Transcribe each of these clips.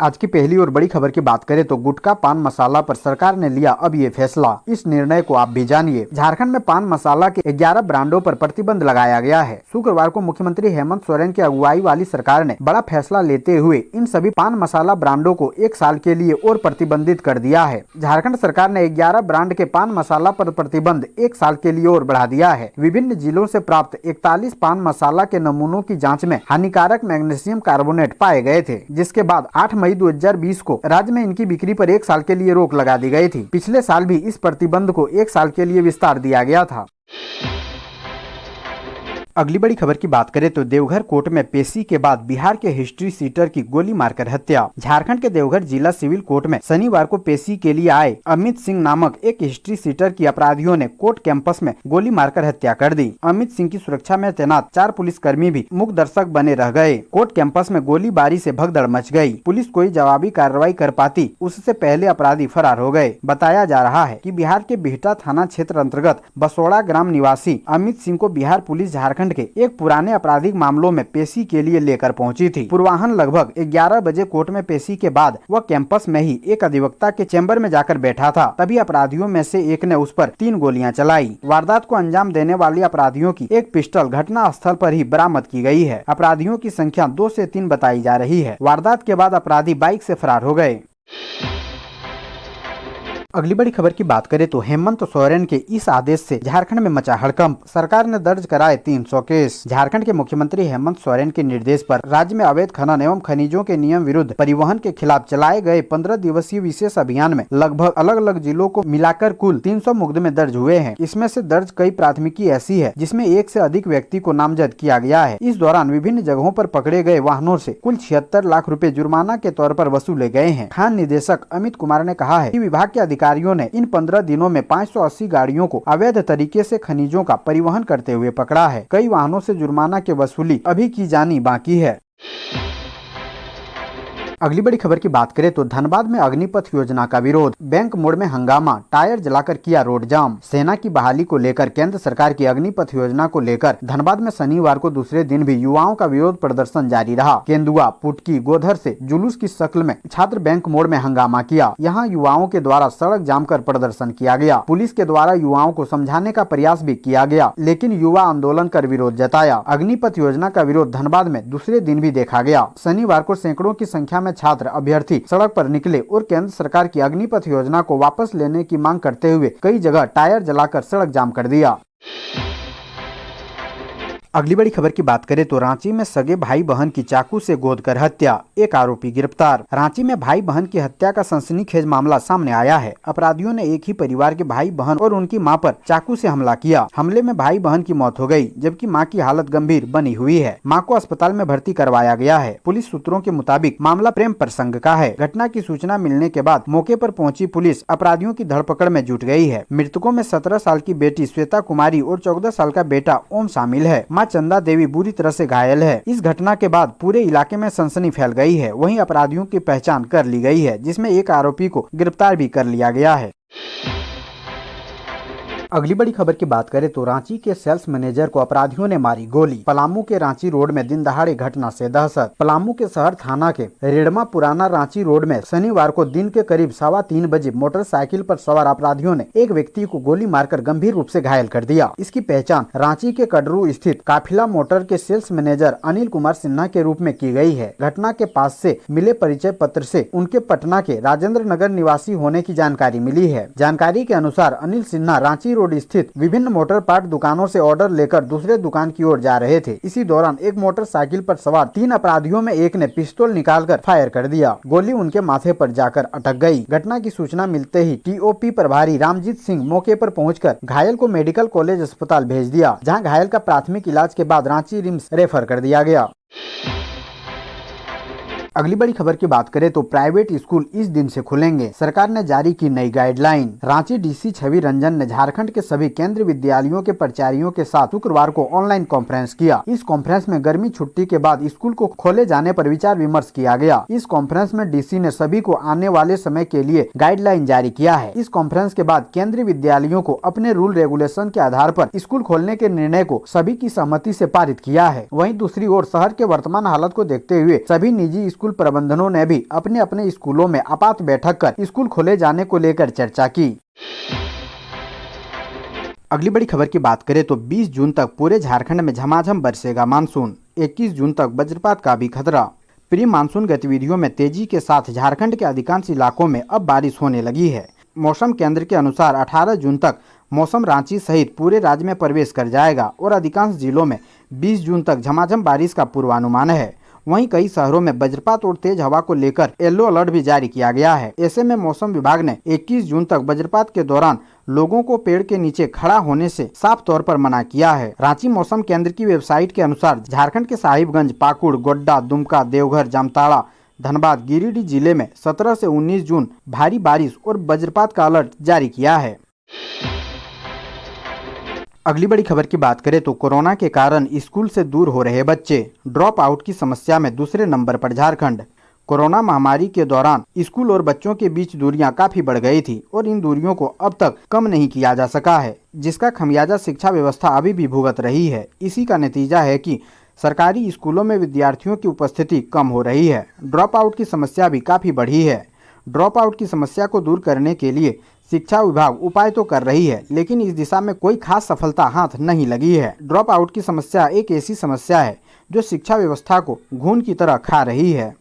आज की पहली और बड़ी खबर की बात करें तो गुटखा पान मसाला पर सरकार ने लिया अब ये फैसला। इस निर्णय को आप भी जानिए। झारखंड में पान मसाला के 11 ब्रांडों पर प्रतिबंध लगाया गया है। शुक्रवार को मुख्यमंत्री हेमंत सोरेन की अगुवाई वाली सरकार ने बड़ा फैसला लेते हुए इन सभी पान मसाला ब्रांडों को 1 साल के लिए और प्रतिबंधित कर दिया है। झारखंड सरकार ने 11 ब्रांड के पान मसाला पर प्रतिबंध 1 साल के लिए और बढ़ा दिया है। विभिन्न जिलों से प्राप्त 41 पान मसाला के नमूनों की जाँच में हानिकारक मैग्नीशियम कार्बोनेट पाए गए थे, जिसके बाद 8 मई 2020 को राज्य में इनकी बिक्री पर 1 साल के लिए रोक लगा दी गई थी। पिछले साल भी इस प्रतिबंध को 1 साल के लिए विस्तार दिया गया था। अगली बड़ी खबर की बात करें तो देवघर कोर्ट में पेशी के बाद बिहार के हिस्ट्री सीटर की गोली मारकर हत्या। झारखंड के देवघर जिला सिविल कोर्ट में शनिवार को पेशी के लिए आए अमित सिंह नामक एक हिस्ट्री सीटर की अपराधियों ने कोर्ट कैंपस में गोली मारकर हत्या कर दी। अमित सिंह की सुरक्षा में तैनात 4 पुलिसकर्मी भी मूक दर्शक बने रह गए। कोर्ट कैंपस में गोलीबारी से भगदड़ मच गई। पुलिस कोई जवाबी कार्रवाई कर पाती उससे पहले अपराधी फरार हो गए। बताया जा रहा है कि बिहार के बिहटा थाना क्षेत्र अंतर्गत बसोड़ा ग्राम निवासी अमित सिंह को बिहार पुलिस झारखंड के एक पुराने आपराधिक मामलों में पेशी के लिए लेकर पहुंची थी। पूर्वाह्न लगभग 11 बजे कोर्ट में पेशी के बाद वह कैंपस में ही एक अधिवक्ता के चैम्बर में जाकर बैठा था। तभी अपराधियों में से एक ने उस पर 3 गोलियां चलाई। वारदात को अंजाम देने वाले अपराधियों की एक पिस्टल घटना स्थल पर ही बरामद की गई है। अपराधियों की संख्या 2 से 3 बताई जा रही है। वारदात के बाद अपराधी बाइक से फरार हो गए। अगली बड़ी खबर की बात करें तो हेमंत सोरेन के इस आदेश से झारखंड में मचा हड़कंप। सरकार ने दर्ज कराए 300 केस। झारखंड के मुख्यमंत्री हेमंत सोरेन के निर्देश पर राज्य में अवैध खनन एवं खनिजों के नियम विरुद्ध परिवहन के खिलाफ चलाए गए 15 दिवसीय विशेष अभियान में लगभग अलग अलग जिलों को मिलाकर कुल 300 मुकदमे दर्ज हुए हैं। इसमें से दर्ज कई प्राथमिकी ऐसी है जिसमें 1 से अधिक व्यक्ति को नामजद किया गया है। इस दौरान विभिन्न जगहों पर पकड़े गए वाहनों से कुल 76 लाख रुपए जुर्माना के तौर पर वसूले गए हैं। खान निदेशक अमित कुमार ने कहा है कि विभाग के अधिकारियों ने इन 15 दिनों में 580 गाड़ियों को अवैध तरीके से खनिजों का परिवहन करते हुए पकड़ा है। कई वाहनों से जुर्माना की वसूली अभी की जानी बाकी है। अगली बड़ी खबर की बात करें तो धनबाद में अग्निपथ योजना का विरोध। बैंक मोड़ में हंगामा, टायर जलाकर किया रोड जाम। सेना की बहाली को लेकर केंद्र सरकार की अग्निपथ योजना को लेकर धनबाद में शनिवार को दूसरे दिन भी युवाओं का विरोध प्रदर्शन जारी रहा। केंदुआ, पुटकी, गोधर से जुलूस की शक्ल में छात्र बैंक मोड़ में हंगामा किया। यहाँ युवाओं के द्वारा सड़क जाम कर प्रदर्शन किया गया। पुलिस के द्वारा युवाओं को समझाने का प्रयास भी किया गया, लेकिन युवा आंदोलन कर विरोध जताया। अग्निपथ योजना का विरोध धनबाद में दूसरे दिन भी देखा गया। शनिवार को सैकड़ों की संख्या में छात्र अभ्यर्थी सड़क पर निकले और केंद्र सरकार की अग्निपथ योजना को वापस लेने की मांग करते हुए कई जगह टायर जलाकर सड़क जाम कर दिया। अगली बड़ी खबर की बात करें तो रांची में सगे भाई बहन की चाकू से गोद कर हत्या, एक आरोपी गिरफ्तार। रांची में भाई बहन की हत्या का सनसनीखेज मामला सामने आया है। अपराधियों ने एक ही परिवार के भाई बहन और उनकी मां पर चाकू से हमला किया। हमले में भाई बहन की मौत हो गई, जबकि मां की हालत गंभीर बनी हुई है। मां को अस्पताल में भर्ती करवाया गया है। पुलिस सूत्रों के मुताबिक मामला प्रेम प्रसंग का है। घटना की सूचना मिलने के बाद मौके पर पहुंची पुलिस अपराधियों की धरपकड़ में जुट गई है। मृतकों में 17 साल की बेटी श्वेता कुमारी और 14 साल का बेटा ओम शामिल है। चंदा देवी बुरी तरह से घायल है। इस घटना के बाद पूरे इलाके में सनसनी फैल गई है। वहीं अपराधियों की पहचान कर ली गई है, जिसमें एक आरोपी को गिरफ्तार भी कर लिया गया है। अगली बड़ी खबर की बात करें तो रांची के सेल्स मैनेजर को अपराधियों ने मारी गोली। पलामू के रांची रोड में दिन दहाड़े घटना से दहशत। पलामू के शहर थाना के रेड़मा पुराना रांची रोड में शनिवार को दिन के करीब 3:15 बजे मोटरसाइकिल पर सवार अपराधियों ने एक व्यक्ति को गोली मारकर गंभीर रूप से घायल कर दिया। इसकी पहचान रांची के कडरू स्थित काफिला मोटर के सेल्स मैनेजर अनिल कुमार सिन्हा के रूप में की गई है। घटना के पास से मिले परिचय पत्र से उनके पटना के राजेंद्र नगर निवासी होने की जानकारी मिली है। जानकारी के अनुसार अनिल सिन्हा रांची रोड स्थित विभिन्न मोटर पार्ट दुकानों से ऑर्डर लेकर दूसरे दुकान की ओर जा रहे थे। इसी दौरान एक मोटरसाइकिल पर सवार 3 अपराधियों में एक ने पिस्तौल निकालकर फायर कर दिया। गोली उनके माथे पर जाकर अटक गई। घटना की सूचना मिलते ही टीओपी प्रभारी रामजीत सिंह मौके पर पहुंचकर घायल को मेडिकल कॉलेज अस्पताल भेज दिया, जहां घायल का प्राथमिक इलाज के बाद रांची रिम्स रेफर कर दिया गया। अगली बड़ी खबर की बात करें तो प्राइवेट स्कूल इस दिन से खुलेंगे। सरकार ने जारी की नई गाइडलाइन। रांची डीसी छवि रंजन ने झारखंड के सभी केंद्रीय विद्यालयों के प्राचार्यों के साथ शुक्रवार को ऑनलाइन कॉन्फ्रेंस किया। इस कॉन्फ्रेंस में गर्मी छुट्टी के बाद स्कूल को खोले जाने पर विचार विमर्श किया गया। इस कॉन्फ्रेंस में डीसी ने सभी को आने वाले समय के लिए गाइडलाइन जारी किया है। इस कॉन्फ्रेंस के बाद केंद्रीय विद्यालयों को अपने रूल रेगुलेशन के आधार पर स्कूल खोलने के निर्णय को सभी की सहमति से पारित किया है। वहीं दूसरी ओर शहर के वर्तमान हालत को देखते हुए सभी निजी स्कूल प्रबंधनों ने भी अपने अपने स्कूलों में आपात बैठक कर स्कूल खोले जाने को लेकर चर्चा की। अगली बड़ी खबर की बात करें तो 20 जून तक पूरे झारखंड में झमाझम बरसेगा मानसून, 21 जून तक वज्रपात का भी खतरा। प्री मानसून गतिविधियों में तेजी के साथ झारखंड के अधिकांश इलाकों में अब बारिश होने लगी है। मौसम केंद्र के अनुसार 18 जून तक मौसम रांची सहित पूरे राज्य में प्रवेश कर जाएगा और अधिकांश जिलों में 20 जून तक झमाझम बारिश का पूर्वानुमान है। वहीं कई शहरों में वज्रपात और तेज हवा को लेकर येलो अलर्ट भी जारी किया गया है। ऐसे में मौसम विभाग ने 21 जून तक वज्रपात के दौरान लोगों को पेड़ के नीचे खड़ा होने से साफ तौर पर मना किया है। रांची मौसम केंद्र की वेबसाइट के अनुसार झारखंड के साहिबगंज, पाकुड़, गोड्डा, दुमका, देवघर, जामताड़ा, धनबाद, गिरिडीह जिले में 17 से 19 जून भारी बारिश और वज्रपात का अलर्ट जारी किया है। अगली बड़ी खबर की बात करें तो कोरोना के कारण स्कूल से दूर हो रहे बच्चे, ड्रॉप आउट की समस्या में दूसरे नंबर पर झारखंड। कोरोना महामारी के दौरान स्कूल और बच्चों के बीच दूरियां काफी बढ़ गई थी और इन दूरियों को अब तक कम नहीं किया जा सका है, जिसका खमियाजा शिक्षा व्यवस्था अभी भी भुगत रही है। इसी का नतीजा है कि सरकारी स्कूलों में विद्यार्थियों की उपस्थिति कम हो रही है। ड्रॉप आउट की समस्या भी काफी बढ़ी है। ड्रॉप आउट की समस्या को दूर करने के लिए शिक्षा विभाग उपाय तो कर रही है, लेकिन इस दिशा में कोई खास सफलता हाथ नहीं लगी है। ड्रॉप आउट की समस्या एक ऐसी समस्या है जो शिक्षा व्यवस्था को घून की तरह खा रही है।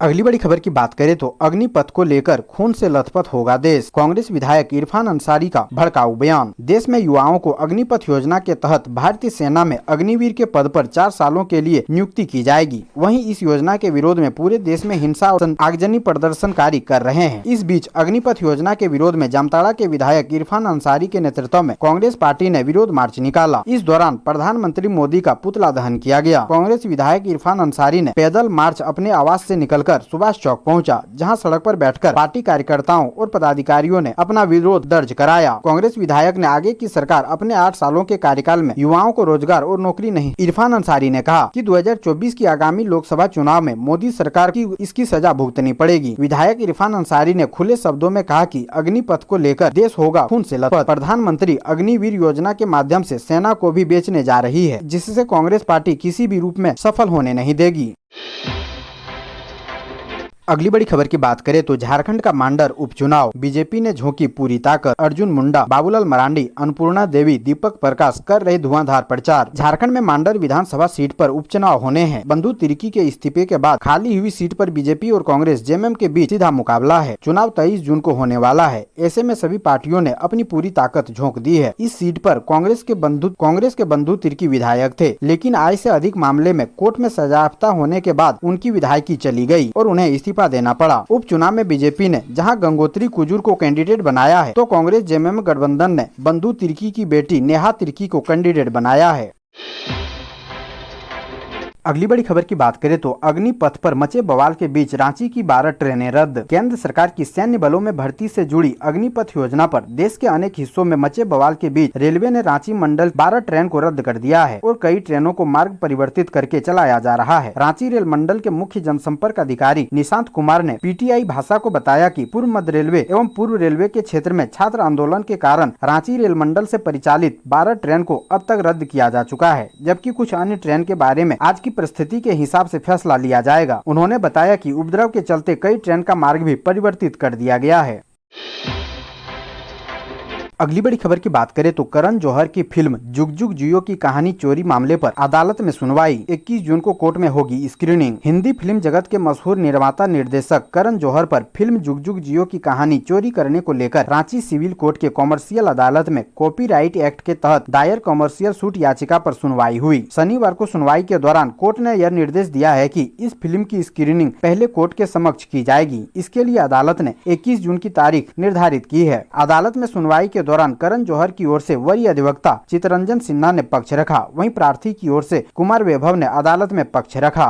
अगली बड़ी खबर की बात करें तो अग्निपथ को लेकर खून से लथपथ होगा देश, कांग्रेस विधायक इरफान अंसारी का भड़काऊ बयान। देश में युवाओं को अग्निपथ योजना के तहत भारतीय सेना में अग्निवीर के पद पर 4 सालों के लिए नियुक्ति की जाएगी। वहीं इस योजना के विरोध में पूरे देश में हिंसा और आगजनी प्रदर्शनकारी कर रहे हैं। इस बीच अग्निपथ योजना के विरोध में जामताड़ा के विधायक इरफान अंसारी के नेतृत्व में कांग्रेस पार्टी ने विरोध मार्च निकाला। इस दौरान प्रधानमंत्री मोदी का पुतला दहन किया गया। कांग्रेस विधायक इरफान अंसारी ने पैदल मार्च अपने आवास से निकलकर सुभाष चौक पहुंचा, जहां सड़क पर बैठकर पार्टी कार्यकर्ताओं और पदाधिकारियों ने अपना विरोध दर्ज कराया। कांग्रेस विधायक ने आगे की सरकार अपने 8 सालों के कार्यकाल में युवाओं को रोजगार और नौकरी नहीं। इरफान अंसारी ने कहा कि 2024 की आगामी लोकसभा चुनाव में मोदी सरकार की इसकी सजा भुगतनी पड़ेगी। विधायक इरफान अंसारी ने खुले शब्दों में कहा कि अग्निपथ को लेकर देश होगा खून से लथपथ। प्रधानमंत्री अग्निवीर योजना के माध्यम से सेना को भी बेचने जा रही है, जिससे कांग्रेस पार्टी किसी भी रूप में सफल होने नहीं देगी। अगली बड़ी खबर की बात करें तो झारखंड का मांडर उपचुनाव, बीजेपी ने झोंकी पूरी ताकत। अर्जुन मुंडा, बाबूलाल मरांडी, अन्नपूर्णा देवी, दीपक प्रकाश कर रहे धुआंधार प्रचार। झारखंड में मांडर विधानसभा सीट पर उपचुनाव होने हैं। बंधु तिर्की के इस्तीफे के बाद खाली हुई सीट पर बीजेपी और कांग्रेस जेएमएम के बीच सीधा मुकाबला है। चुनाव 23 जून को होने वाला है। ऐसे में सभी पार्टियों ने अपनी पूरी ताकत झोंक दी है। इस सीट पर कांग्रेस के बंधु तिर्की विधायक थे, लेकिन आय से अधिक मामले में कोर्ट में सजायाफ्ता होने के बाद उनकी विधायकी चली गई और उन्हें इस्तीफा देना पड़ा। उपचुनाव में बीजेपी ने जहां गंगोत्री कुजूर को कैंडिडेट बनाया है, तो कांग्रेस जेएमएम गठबंधन ने बंधु तिर्की की बेटी नेहा तिर्की को कैंडिडेट बनाया है। अगली बड़ी खबर की बात करें तो अग्निपथ पर मचे बवाल के बीच रांची की 12 ट्रेनें रद्द। केंद्र सरकार की सैन्य बलों में भर्ती से जुड़ी अग्निपथ योजना पर देश के अनेक हिस्सों में मचे बवाल के बीच रेलवे ने रांची मंडल 12 ट्रेन को रद्द कर दिया है और कई ट्रेनों को मार्ग परिवर्तित करके चलाया जा रहा है। रांची रेल मंडल के मुख्य जनसंपर्क अधिकारी निशांत कुमार ने पीटीआई भाषा को बताया कि पूर्व मध्य रेलवे एवं पूर्व रेलवे के क्षेत्र में छात्र आंदोलन के कारण रांची रेल मंडल से परिचालित 12 ट्रेन को अब तक रद्द किया जा चुका है, जबकि कुछ अन्य ट्रेन के बारे में आज की परिस्थिति के हिसाब से फैसला लिया जाएगा। उन्होंने बताया कि उपद्रव के चलते कई ट्रेन का मार्ग भी परिवर्तित कर दिया गया है। अगली बड़ी खबर की बात करें तो करण जौहर की फिल्म जुग जुग जियो की कहानी चोरी मामले पर अदालत में सुनवाई। 21 जून को कोर्ट में होगी स्क्रीनिंग। हिंदी फिल्म जगत के मशहूर निर्माता निर्देशक करण जौहर पर फिल्म जुग जुग जियो की कहानी चोरी करने को लेकर रांची सिविल कोर्ट के कॉमर्शियल अदालत में कॉपीराइट एक्ट के तहत दायर कॉमर्शियल सूट याचिका पर सुनवाई हुई। शनिवार को सुनवाई के दौरान कोर्ट ने यह निर्देश दिया है कि इस फिल्म की स्क्रीनिंग पहले कोर्ट के समक्ष की जाएगी। इसके लिए अदालत ने 21 जून की तारीख निर्धारित की है। अदालत में सुनवाई के दौरान करण जौहर की ओर से वरीय अधिवक्ता चितरंजन सिन्हा ने पक्ष रखा, वहीं प्रार्थी की ओर से कुमार वैभव ने अदालत में पक्ष रखा।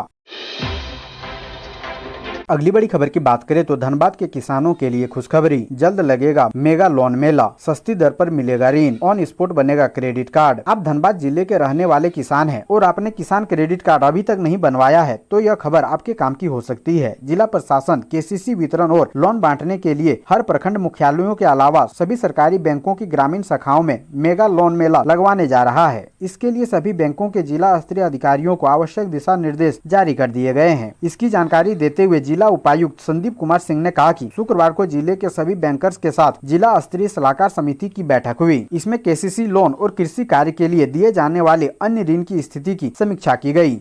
अगली बड़ी खबर की बात करें तो धनबाद के किसानों के लिए खुशखबरी, जल्द लगेगा मेगा लोन मेला, सस्ती दर पर मिलेगा ऋण, ऑन स्पॉट बनेगा क्रेडिट कार्ड। आप धनबाद जिले के रहने वाले किसान हैं और आपने किसान क्रेडिट कार्ड अभी तक नहीं बनवाया है तो यह खबर आपके काम की हो सकती है। जिला प्रशासन केसीसी वितरण और लोन बांटने के लिए हर प्रखंड मुख्यालयों के अलावा सभी सरकारी बैंकों की ग्रामीण शाखाओं में मेगा लोन मेला लगवाने जा रहा है। इसके लिए सभी बैंकों के जिला स्तरीय अधिकारियों को आवश्यक दिशा निर्देश जारी कर दिए गए हैं। इसकी जानकारी देते हुए जिला उपायुक्त संदीप कुमार सिंह ने कहा कि शुक्रवार को जिले के सभी बैंकर्स के साथ जिला स्तरीय सलाहकार समिति की बैठक हुई। इसमें केसीसी लोन और कृषि कार्य के लिए दिए जाने वाले अन्य ऋण की स्थिति की समीक्षा की गई।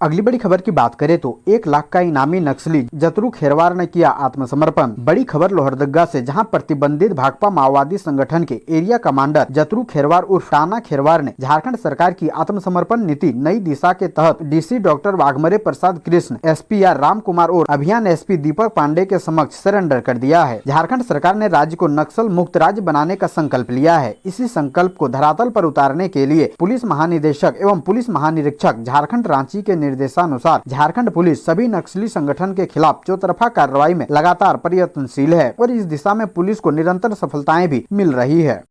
अगली बड़ी खबर की बात करें तो 1 लाख का इनामी नक्सली जतरू खेरवार ने किया आत्मसमर्पण। बड़ी खबर लोहरदगा से, जहां प्रतिबंधित भाकपा माओवादी संगठन के एरिया कमांडर जतरू खेरवार उर्फ टाना खेरवार ने झारखंड सरकार की आत्मसमर्पण नीति नई दिशा के तहत डीसी डॉक्टर वाघमरे प्रसाद कृष्ण, एसपीआर राम कुमार और अभियान एसपी दीपक पांडे के समक्ष सरेंडर कर दिया है। झारखंड सरकार ने राज्य को नक्सल मुक्त राज्य बनाने का संकल्प लिया है। इसी संकल्प को धरातल पर उतारने के लिए पुलिस महानिदेशक एवं पुलिस महानिरीक्षक झारखंड रांची के निर्देशानुसार झारखंड पुलिस सभी नक्सली संगठन के खिलाफ चौतरफा कार्रवाई में लगातार प्रयत्नशील है और इस दिशा में पुलिस को निरंतर सफलताएं भी मिल रही है।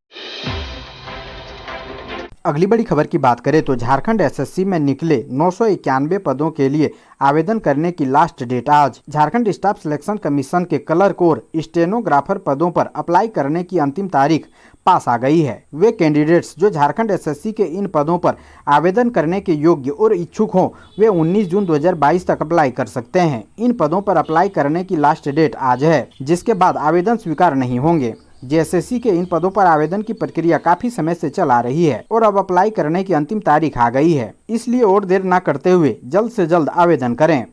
अगली बड़ी खबर की बात करें तो झारखंड एसएससी में निकले 991 पदों के लिए आवेदन करने की लास्ट डेट आज। झारखंड स्टाफ सिलेक्शन कमीशन के क्लर्क और स्टेनोग्राफर पदों पर अप्लाई करने की अंतिम तारीख पास आ गई है। वे कैंडिडेट्स जो झारखंड एसएससी के इन पदों पर आवेदन करने के योग्य और इच्छुक हों, वे 19 जून 2022 तक अप्लाई कर सकते हैं। इन पदों पर अप्लाई करने की लास्ट डेट आज है, जिसके बाद आवेदन स्वीकार नहीं होंगे। जेएसएससी के इन पदों पर आवेदन की प्रक्रिया काफी समय से चल आ रही है और अब अप्लाई करने की अंतिम तारीख आ गई है, इसलिए और देर न करते हुए जल्द से जल्द आवेदन करें।